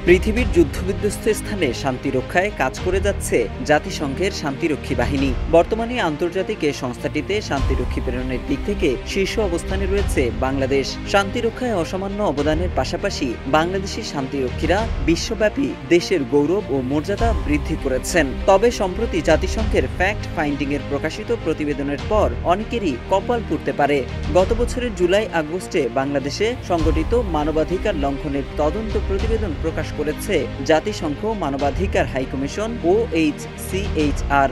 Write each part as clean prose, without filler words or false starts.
পৃথিবীর যুদ্ধবিধ্বস্ত স্থানে শান্তি রক্ষায় কাজ করে যাচ্ছে জাতিসংঘের শান্তিরক্ষী বাহিনী। বর্তমানে আন্তর্জাতিক এই সংস্থাটিতে শান্তিরক্ষী প্রেরণের দিক থেকে শীর্ষ অবস্থানে রয়েছে বাংলাদেশ। শান্তি রক্ষায় অসামান্য অবদানের পাশাপাশি বাংলাদেশি শান্তিরক্ষীরা বিশ্বব্যাপী দেশের গৌরব ও মর্যাদা বৃদ্ধি করেছেন। তবে সম্প্রতি জাতিসংঘের ফ্যাক্ট ফাইন্ডিং এর প্রকাশিত প্রতিবেদনের পর অনেকেরই কপাল পুড়তে পারে। গত বছরের জুলাই আগস্টে বাংলাদেশে সংগঠিত মানবাধিকার লঙ্ঘনের তদন্ত প্রতিবেদন প্রকাশ করেছে জাতিসংঘ মানবাধিকার হাইকমিশন OHCHR।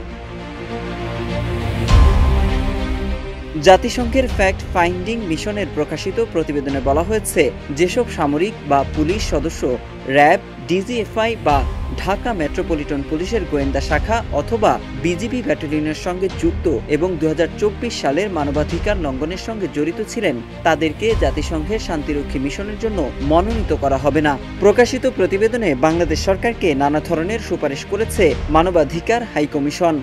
জাতিসংঘের ফ্যাক্ট ফাইন্ডিং মিশনের প্রকাশিত প্রতিবেদনে বলা হয়েছে, যেসব সামরিক বা পুলিশ সদস্য র্যাব, ডিজিএফআই বা ঢাকা মেট্রোপলিটন পুলিশের গোয়েন্দা শাখা অথবা বিজিবি ব্যাটালিয়নের সঙ্গে যুক্ত এবং 2024 সালের মানবাধিকার লঙ্ঘনের সঙ্গে জড়িত ছিলেন, তাদেরকে জাতিসংঘের শান্তিরক্ষী মিশনের জন্য মনোনীত করা হবে না। প্রকাশিত প্রতিবেদনে বাংলাদেশ সরকারকে নানা ধরনের সুপারিশ করেছে মানবাধিকার হাইকমিশন।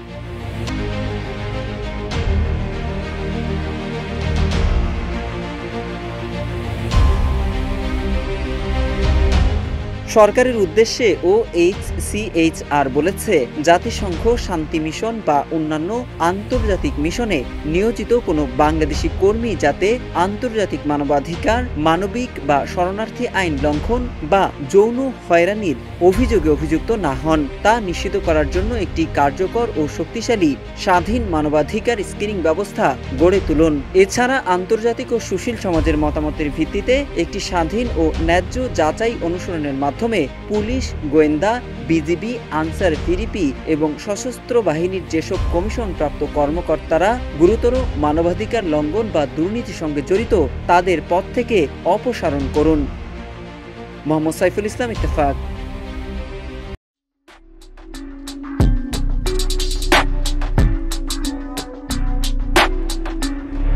সরকারের উদ্দেশ্যে OHCHR বলেছে, জাতিসংঘ শান্তি মিশন বা অন্যান্য আন্তর্জাতিক মিশনে নিয়োজিত কোনো বাংলাদেশি কর্মী যাতে আন্তর্জাতিক মানবাধিকার, মানবিক বা শরণার্থী আইন লঙ্ঘন বা যৌন হয়রানির অভিযোগে অভিযুক্ত না হন, তা নিশ্চিত করার জন্য একটি কার্যকর ও শক্তিশালী স্বাধীন মানবাধিকার স্ক্রিনিং ব্যবস্থা গড়ে তুলুন। এছাড়া আন্তর্জাতিক ও সুশীল সমাজের মতামতের ভিত্তিতে একটি স্বাধীন ও ন্যায্য যাচাই অনুসরণের মাধ্যমে পুলিশ, গোয়েন্দা, বিজিবি, আনসার ভিডিপি এবং সশস্ত্র বাহিনীর যেসব কমিশনপ্রাপ্ত কর্মকর্তারা গুরুতর মানবাধিকার লঙ্ঘন বা দুর্নীতির সঙ্গে জড়িত, তাদের পদ থেকে অপসারণ করুন। মোহাম্মদ সাইফুল ইসলাম, ইত্তেফাক।